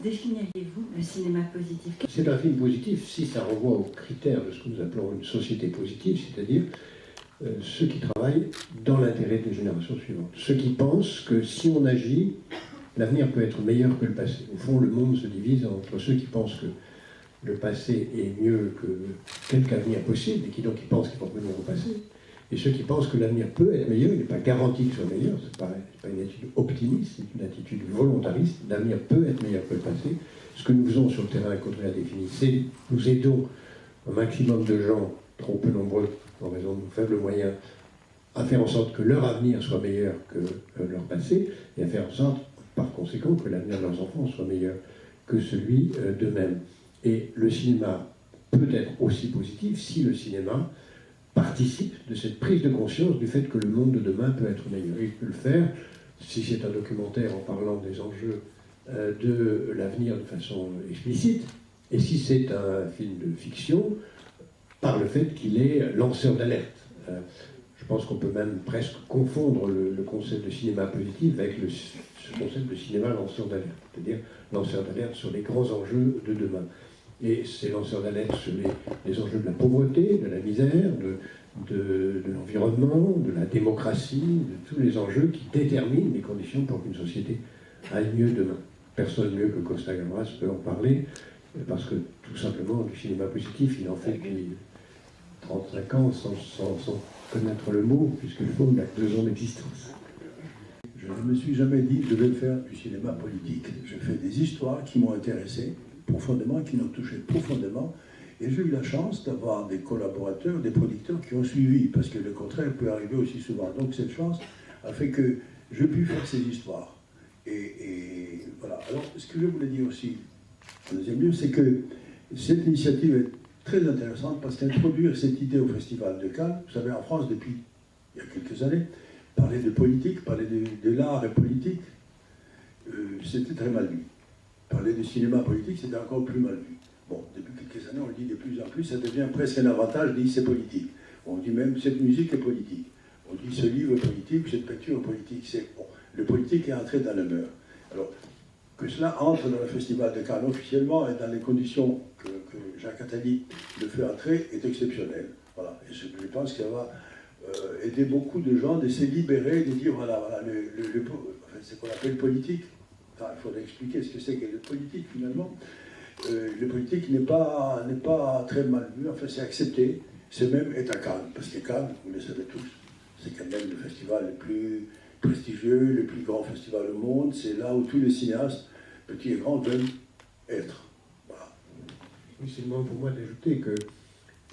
définiriez-vous le cinéma positif? C'est un film positif si ça renvoie aux critères de ce que nous appelons une société positive, c'est-à-dire ceux qui travaillent dans l'intérêt des générations suivantes. Ceux qui pensent que si on agit, l'avenir peut être meilleur que le passé. Au fond, le monde se divise entre ceux qui pensent que le passé est mieux que quelque avenir possible, et qui donc pensent qu'il faut revenir au passé, et ceux qui pensent que l'avenir peut être meilleur, il n'est pas garanti que ce soit meilleur, ce n'est pas une attitude optimiste, c'est une attitude volontariste, l'avenir peut être meilleur que le passé. Ce que nous faisons sur le terrain, comme on l'a défini, c'est nous aidons un maximum de gens, trop peu nombreux en raison de nos faibles moyens, à faire en sorte que leur avenir soit meilleur que leur passé, et à faire en sorte, par conséquent, que l'avenir de leurs enfants soit meilleur que celui d'eux-mêmes. Et le cinéma peut être aussi positif si le cinéma participe de cette prise de conscience du fait que le monde de demain peut être meilleur. Il peut le faire si c'est un documentaire en parlant des enjeux de l'avenir de façon explicite, et si c'est un film de fiction, par le fait qu'il est lanceur d'alerte. Je pense qu'on peut même presque confondre le concept de cinéma positif avec ce concept de cinéma lanceur d'alerte, c'est-à-dire lanceur d'alerte sur les grands enjeux de demain. Et ces lanceurs d'alerte sur les enjeux de la pauvreté, de la misère, de l'environnement, de la démocratie, de tous les enjeux qui déterminent les conditions pour qu'une société aille mieux demain. Personne mieux que Costa Gavras peut en parler, parce que tout simplement, du cinéma positif, il en fait depuis 35 ans sans connaître le mot, puisque le film a 2 ans d'existence. Je ne me suis jamais dit que je devais faire du cinéma politique. Je fais des histoires qui m'ont intéressé profondément, qui m'ont touché profondément, et j'ai eu la chance d'avoir des collaborateurs, des producteurs qui ont suivi, parce que le contraire peut arriver aussi souvent. Donc cette chance a fait que je puis faire ces histoires. Et voilà. Alors, ce que je voulais dire aussi, en deuxième lieu, c'est que cette initiative est très intéressante parce qu'introduire cette idée au Festival de Cannes, vous savez, en France, depuis il y a quelques années, parler de politique, parler de l'art et politique, c'était très mal vu. Parler de cinéma politique, c'était encore plus mal vu. Bon, depuis quelques années, on le dit de plus en plus, ça devient presque un avantage, de dire c'est politique. On dit même cette musique est politique. On dit ce livre est politique, cette peinture est politique. Bon, le politique est entré dans le mœurs. Alors, que cela entre dans le Festival de Cannes officiellement et dans les conditions que Jacques Attali le fait entrer est exceptionnel. Voilà. Et je pense que ça va aider beaucoup de gens de se libérer, de dire voilà, enfin, c'est ce qu'on appelle politique. Enfin, il faudrait expliquer ce que c'est que le politique finalement. Le politique n'est pas très mal vu, enfin c'est accepté, c'est même est à Cannes, parce que Cannes, vous le savez tous, c'est quand même le festival le plus prestigieux, le plus grand festival au monde, c'est là où tous les cinéastes, petits et grands, veulent être. Voilà. Oui, c'est le moment pour moi d'ajouter que,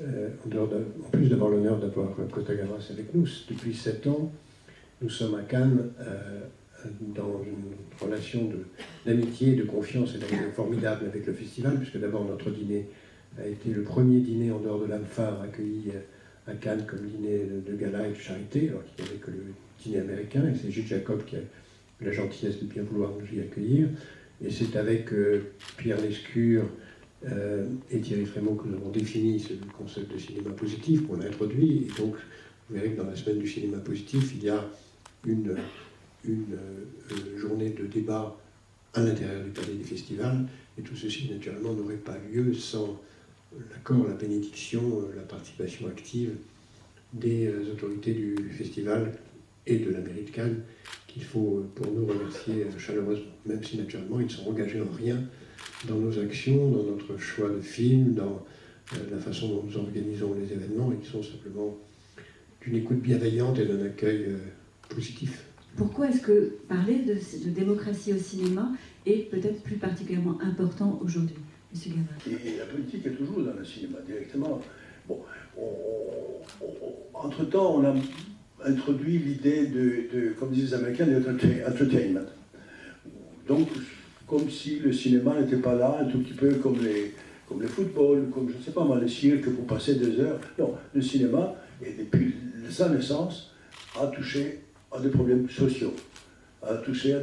en plus d'avoir l'honneur d'avoir Costa Gavras avec nous, depuis 7 ans, nous sommes à Cannes dans une relation d'amitié, de confiance et d'amour formidable avec le festival, puisque d'abord notre dîner a été le premier dîner en dehors de l'AMFAR accueilli à Cannes comme dîner de gala et de charité, alors qu'il n'y avait que le dîner américain, et c'est Gilles Jacob qui a eu la gentillesse de bien vouloir nous y accueillir. Et c'est avec Pierre Lescure et Thierry Frémaux que nous avons défini ce concept de cinéma positif, qu'on a introduit, et donc vous verrez que dans la semaine du cinéma positif, il y a une journée de débat à l'intérieur du palais des festivals, et tout ceci naturellement n'aurait pas lieu sans l'accord, la bénédiction, la participation active des autorités du festival et de la mairie de Cannes, qu'il faut pour nous remercier chaleureusement, même si naturellement ils ne sont engagés en rien dans nos actions, dans notre choix de film, dans la façon dont nous organisons les événements, et qui sont simplement d'une écoute bienveillante et d'un accueil positif. Pourquoi est-ce que parler de démocratie au cinéma est peut-être plus particulièrement important aujourd'hui, M. Gavras? Et la politique est toujours dans le cinéma, directement. Bon, entre-temps, on a introduit l'idée de, comme disent les Américains, d'entertainment. Donc, comme si le cinéma n'était pas là, un tout petit peu comme le football, comme, je ne sais pas moi, le cirque pour passer 2 heures. Non, le cinéma, et depuis sa naissance, a touché à des problèmes sociaux, à toucher à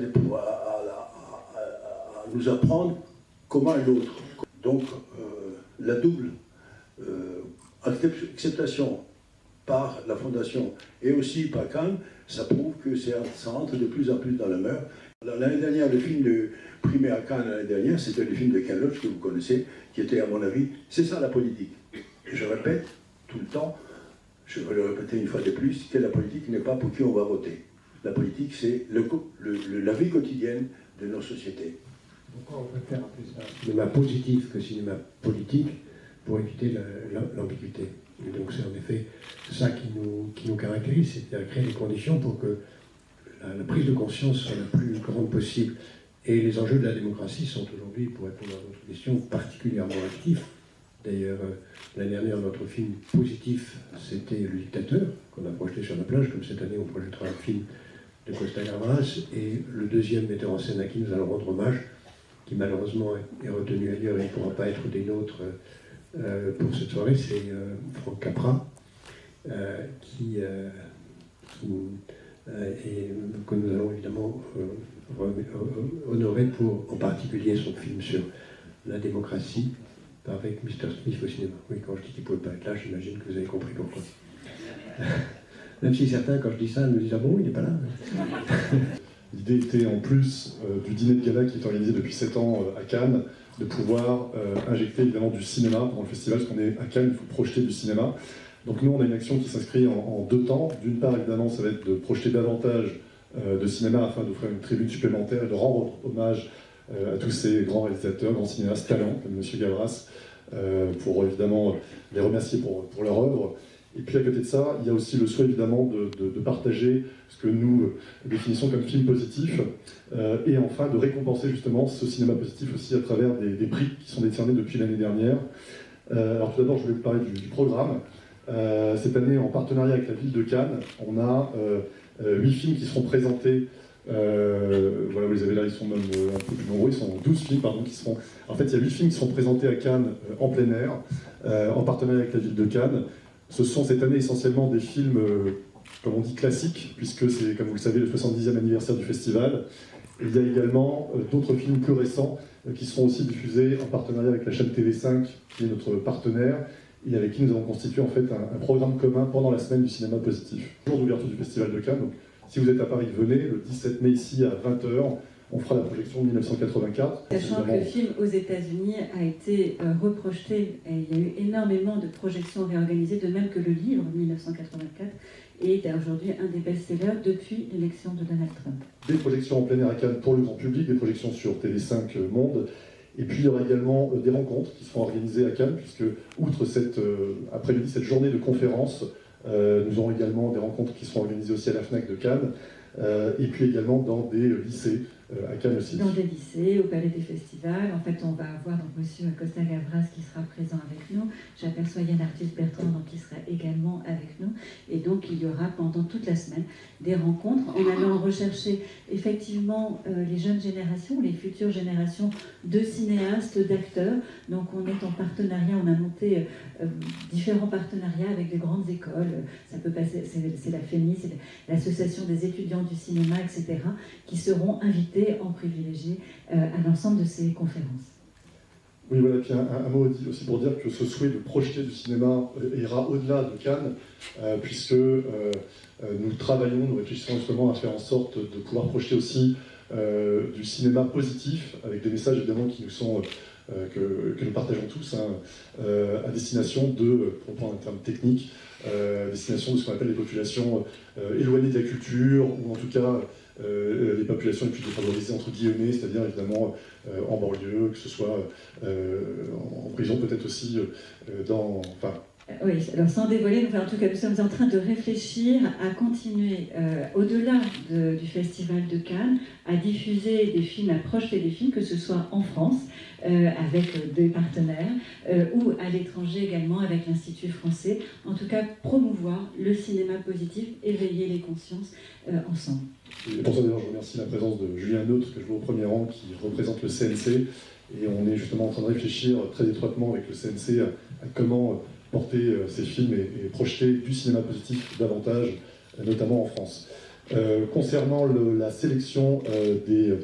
nous apprendre comment est l'autre. Donc, la double acceptation par la Fondation et aussi par Cannes, ça prouve que ça rentre de plus en plus dans le mœurs. L'année dernière, le film primé à Cannes l'année dernière, c'était le film de Ken Loach que vous connaissez, qui était, à mon avis, c'est ça la politique. Et je répète tout le temps, je veux le répéter une fois de plus, que la politique n'est pas pour qui on va voter. La politique, c'est la vie quotidienne de nos sociétés. Pourquoi on préfère appeler ça cinéma positif que cinéma politique pour éviter l'ambiguïté? Et donc c'est en effet ça qui nous caractérise, c'est-à-dire créer les conditions pour que la prise de conscience soit la plus grande possible. Et les enjeux de la démocratie sont aujourd'hui, pour répondre à votre question, particulièrement actifs. D'ailleurs, l'année dernière, notre film positif, c'était Le Dictateur, qu'on a projeté sur la plage, comme cette année on projettera un film de Costa Gavras, et le deuxième metteur en scène à qui nous allons rendre hommage, qui malheureusement est retenu ailleurs et ne pourra pas être des nôtres pour cette soirée, c'est Franck Capra, et que nous allons évidemment honorer pour en particulier son film sur la démocratie avec Mr. Smith au cinéma. Oui, quand je dis qu'il ne pouvait pas être là, j'imagine que vous avez compris pourquoi. Même si certains, quand je dis ça, nous disent « Ah bon, il n'est pas là ?» L'idée était, en plus du dîner de gala qui est organisé depuis 7 ans à Cannes, de pouvoir injecter évidemment du cinéma pendant le festival, parce qu'on est à Cannes, il faut projeter du cinéma. Donc nous, on a une action qui s'inscrit en 2 temps. D'une part, évidemment, ça va être de projeter davantage de cinéma afin d'offrir une tribune supplémentaire et de rendre hommage à tous ces grands réalisateurs, grands cinéastes talents, comme M. Gavras, pour évidemment les remercier pour leur œuvre. Et puis à côté de ça, il y a aussi le souhait évidemment de partager ce que nous définissons comme film positif, et enfin de récompenser justement ce cinéma positif aussi à travers des prix qui sont décernés depuis l'année dernière. Alors tout d'abord, je voulais vous parler du programme. Cette année, en partenariat avec la ville de Cannes, on a 8 films qui seront présentés. Voilà, vous les avez là, ils sont même un peu plus nombreux, ils sont 12 films, pardon, qui seront... En fait, il y a 8 films qui seront présentés à Cannes en plein air, en partenariat avec la ville de Cannes. Ce sont cette année essentiellement des films, comme on dit, classiques, puisque c'est, comme vous le savez, le 70e anniversaire du festival. Et il y a également d'autres films plus récents qui seront aussi diffusés en partenariat avec la chaîne TV5, qui est notre partenaire, et avec qui nous avons constitué en fait un programme commun pendant la semaine du cinéma positif. Jour d'ouverture du festival de Cannes, donc si vous êtes à Paris, venez, le 17 mai ici à 20h, on fera la projection de 1984. Sachant que le film aux États-Unis a été reprojeté, et il y a eu énormément de projections réorganisées, de même que le livre 1984 est aujourd'hui un des best-sellers depuis l'élection de Donald Trump. Des projections en plein air à Cannes pour le grand public, des projections sur TV5 Monde. Et puis il y aura également des rencontres qui seront organisées à Cannes, puisque outre cette après-midi, cette journée de conférences, nous aurons également des rencontres qui seront organisées aussi à la FNAC de Cannes, et puis également dans des lycées à Cannes aussi. Dans des lycées, au Palais des Festivals. En fait, on va avoir donc M. Costa Gavras qui sera présent avec nous. J'aperçois Yann Arthus-Bertrand donc, qui sera également avec nous. Et donc, il y aura pendant toute la semaine des rencontres en allant rechercher effectivement les jeunes générations, les futures générations de cinéastes, d'acteurs. Donc, on est en partenariat, on a monté différents partenariats avec des grandes écoles. Ça peut passer, c'est la FEMI, c'est l'association des étudiants du cinéma, etc., qui seront invités en privilégié à l'ensemble de ces conférences. Oui, voilà, puis un mot aussi pour dire que ce souhait de projeter du cinéma ira au-delà de Cannes, puisque nous travaillons, nous réfléchissons justement à faire en sorte de pouvoir projeter aussi du cinéma positif, avec des messages évidemment qui nous sont, que nous partageons tous, hein, à destination de, pour prendre un terme technique, à destination de ce qu'on appelle les populations éloignées de la culture, ou en tout cas les populations les plus défavorisées entre guillemets, c'est-à-dire évidemment en banlieue, que ce soit en prison peut-être aussi, Oui, alors sans dévoiler, enfin, en tout cas nous sommes en train de réfléchir à continuer au-delà du Festival de Cannes, à diffuser des films, à projeter des films, que ce soit en France, avec des partenaires, ou à l'étranger également avec l'Institut français. En tout cas, promouvoir le cinéma positif, éveiller les consciences ensemble. Et pour ça d'ailleurs je remercie la présence de Julien Neutre, que je vois au premier rang, qui représente le CNC, et on est justement en train de réfléchir très étroitement avec le CNC à comment porter ces films et projeter du cinéma positif davantage, notamment en France. Concernant la sélection des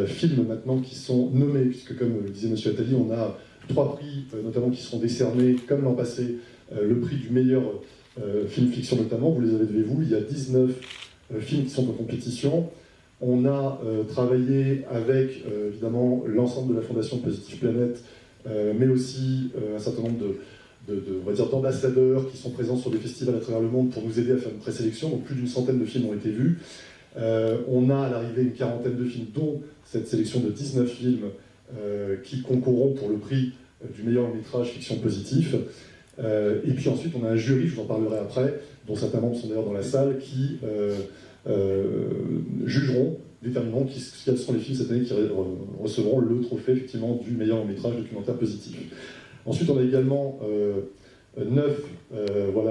films maintenant qui sont nommés, puisque comme le disait M. Attali, on a 3 prix notamment qui seront décernés, comme l'an passé, le prix du meilleur film fiction notamment, vous les avez devant vous, il y a 19 films qui sont en compétition. On a travaillé avec évidemment l'ensemble de la Fondation Positive Planète, mais aussi un certain nombre on va dire, d'ambassadeurs qui sont présents sur des festivals à travers le monde pour nous aider à faire une présélection. Donc plus d'une centaine de films ont été vus. On a à l'arrivée une quarantaine de films, dont cette sélection de 19 films qui concourront pour le prix du meilleur métrage fiction positif. Et puis ensuite, on a un jury, je vous en parlerai après, dont certains membres sont d'ailleurs dans la salle, qui jugeront, détermineront quels seront les films cette année qui recevront le trophée effectivement du meilleur long métrage documentaire positif. Ensuite, on a également 9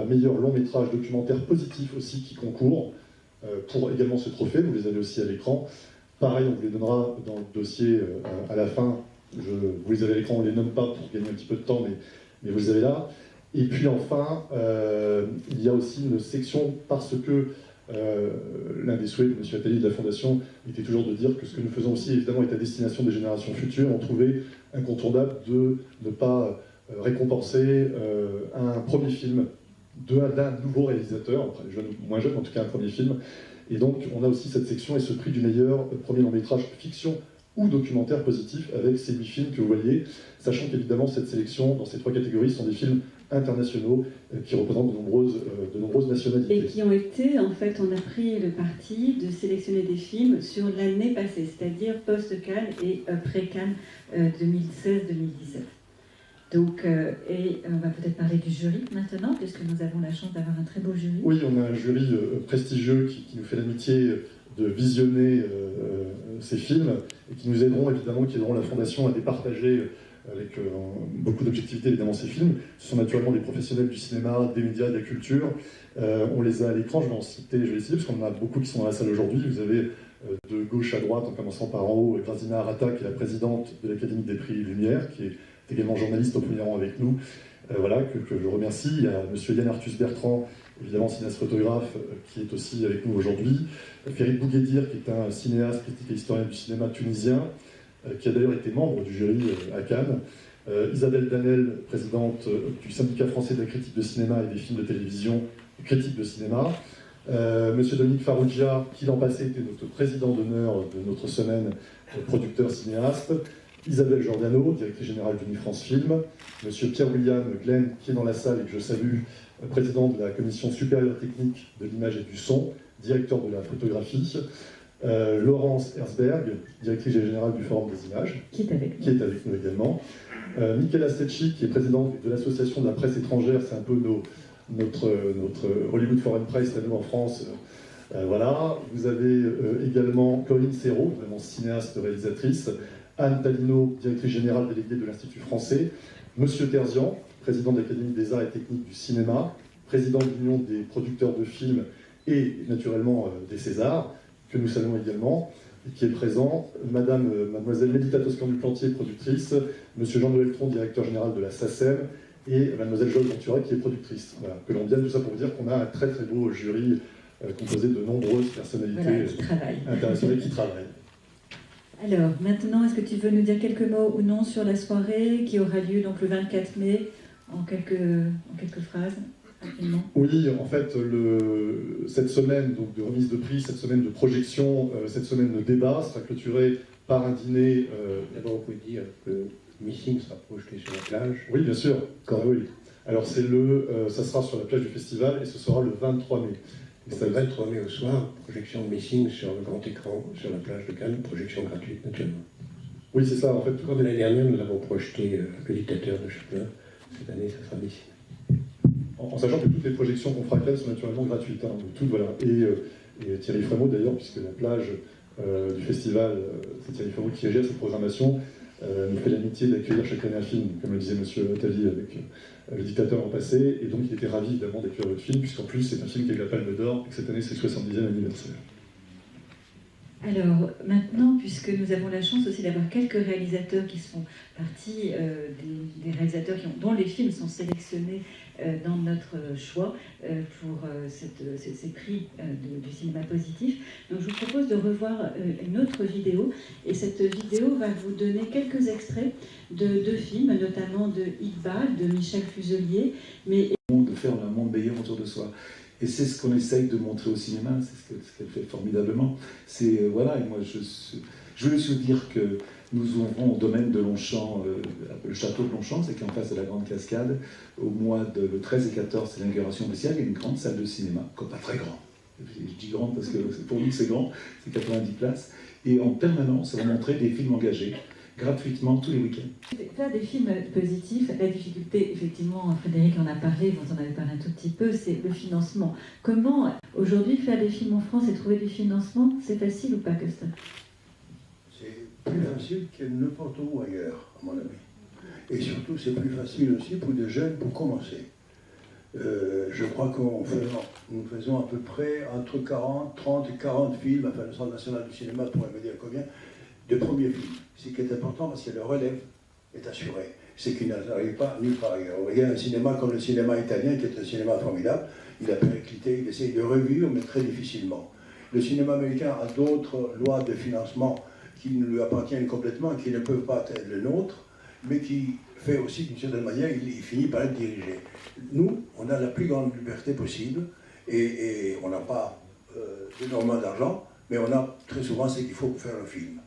meilleurs longs métrages documentaires positifs aussi qui concourent pour également ce trophée. Vous les avez aussi à l'écran. Pareil, on vous les donnera dans le dossier à la fin. Vous les avez à l'écran, on ne les nomme pas pour gagner un petit peu de temps, mais vous les avez là. Et puis enfin, il y a aussi une section parce que l'un des souhaits de M. Attali de la Fondation était toujours de dire que ce que nous faisons aussi évidemment est à destination des générations futures. On trouvait incontournable de ne pas récompenser un premier film d'un nouveau réalisateur, après, jeune ou moins jeune, en tout cas un premier film. Et donc on a aussi cette section et ce prix du meilleur premier long métrage fiction ou documentaire positif avec ces 8 films que vous voyez, sachant qu'évidemment cette sélection dans ces 3 catégories sont des films internationaux qui représentent de nombreuses nationalités. Et qui ont été, en fait, on a pris le parti de sélectionner des films sur l'année passée, c'est-à-dire post-Cannes et pré-Cannes 2016-2017. Donc, et on va peut-être parler du jury maintenant, puisque nous avons la chance d'avoir un très beau jury. Oui, on a un jury prestigieux qui nous fait l'amitié de visionner ces films et qui nous aideront évidemment, qui aideront la Fondation à départager avec beaucoup d'objectivité évidemment ces films. Ce sont naturellement des professionnels du cinéma, des médias, de la culture. On les a à l'écran, je vais en citer, je vais les citer parce qu'on en a beaucoup qui sont dans la salle aujourd'hui. Vous avez de gauche à droite, en commençant par en haut, Grazina Arata, qui est la présidente de l'Académie des Prix Lumière, qui est également journaliste au premier rang avec nous, que je remercie. Il y a M. Yann Arthus Bertrand, évidemment cinéaste photographe, qui est aussi avec nous aujourd'hui. Ferit Bouguedir, qui est un cinéaste, critique et historien du cinéma tunisien, qui a d'ailleurs été membre du jury à Cannes. Isabelle Danel, présidente du syndicat français de la critique de cinéma et des films de télévision, critique de cinéma. Monsieur Dominique Farrugia, qui l'an passé était notre président d'honneur de notre semaine producteur-cinéaste. Isabelle Giordano, directrice générale d'Unifrance Film. Monsieur Pierre-William Glenn, qui est dans la salle et que je salue, président de la commission supérieure technique de l'image et du son, directeur de la photographie. Laurence Herzberg, directrice générale du Forum des images, qui est avec nous également. Michaela Stecchi, qui est présidente de l'association de la presse étrangère, c'est un peu notre Hollywood Foreign Press, là nous en France. Voilà. Vous avez également Corinne Serrault, vraiment cinéaste, réalisatrice. Anne Talino, directrice générale déléguée de l'Institut français. Monsieur Terzian, président de l'Académie des arts et techniques du cinéma, président de l'Union des producteurs de films et naturellement des Césars, que nous saluons également, et qui est présent, mademoiselle Mélita Toscan-du-Plantier, productrice, monsieur Jean-Noël Tron, directeur général de la SACEM, et mademoiselle Joëlle Ventura, qui est productrice. Voilà, que l'on vienne, tout ça pour vous dire qu'on a un très très beau jury composé de nombreuses personnalités internationales qui travaillent. Alors, maintenant, est-ce que tu veux nous dire quelques mots ou non sur la soirée qui aura lieu donc le 24 mai, en quelques phrases? Oui, en fait, cette semaine donc, de remise de prix, cette semaine de projection, cette semaine de débat sera clôturée par un dîner. D'abord, on peut dire que Missing sera projeté sur la plage. Oui, bien sûr. Oui. Alors, ça sera sur la plage du festival et ce sera le 23 mai. Donc, le 23 mai au soir, projection de Missing sur le grand écran, sur la plage de Cannes, projection gratuite naturellement. Oui, c'est ça, en fait. Comme l'année dernière, nous avons projeté Le Dictateur de Chaplin. Cette année, ça sera Missing. En sachant que toutes les projections qu'on fera à Cannes sont naturellement gratuites. Toutes, voilà. Et Thierry Frémaux, d'ailleurs, puisque la plage du festival, c'est Thierry Frémaux qui gère cette programmation, nous fait l'amitié d'accueillir chaque année un film, comme le disait M. Attali avec Le Dictateur l'an passé, et donc il était ravi évidemment d'accueillir votre film, puisqu'en plus c'est un film qui a eu la Palme d'Or, et que cette année c'est le 70e anniversaire. Alors maintenant, puisque nous avons la chance aussi d'avoir quelques réalisateurs qui font partie des réalisateurs dont les films sont sélectionnés dans notre choix pour ces prix du cinéma positif. Donc je vous propose de revoir une autre vidéo, et cette vidéo va vous donner quelques extraits de deux films, notamment de Iqbal, de Michel Fuselier, mais de faire un monde meilleur autour de soi. Et c'est ce qu'on essaye de montrer au cinéma, c'est ce qu'elle fait formidablement. C'est, voilà, et moi je veux aussi dire que nous ouvrons au domaine de Longchamp, le château de Longchamp, c'est qu'en face de la Grande Cascade, au mois de le 13 et 14, c'est l'inauguration officielle, il y a une grande salle de cinéma, pas très grande. Je dis grande parce que pour nous c'est grand, c'est 90 places. Et en permanence, on va montrer des films engagés, gratuitement tous les week-ends. Faire des films positifs, la difficulté, effectivement, Frédéric en a parlé, vous en avez parlé un tout petit peu, c'est le financement. Comment, aujourd'hui, faire des films en France et trouver du financement, c'est facile ou pas, Costa? C'est plus facile que n'importe où ailleurs, à mon avis. Et surtout, c'est plus facile aussi pour des jeunes pour commencer. Je crois que nous faisons à peu près entre 30 et 40 films, enfin le Centre national du cinéma pourrait me dire combien, de premiers films. Ce qui est important parce que le relève est assuré. C'est qu'il n'arrive pas nulle part ailleurs. Vous voyez, un cinéma comme le cinéma italien, qui est un cinéma formidable, il a périclité, il essaye de revivre, mais très difficilement. Le cinéma américain a d'autres lois de financement qui ne lui appartiennent complètement, qui ne peuvent pas être le nôtre, mais qui fait aussi d'une certaine manière, il finit par être dirigé. Nous, on a la plus grande liberté possible, et on n'a pas énormément d'argent, mais on a très souvent ce qu'il faut pour faire un film.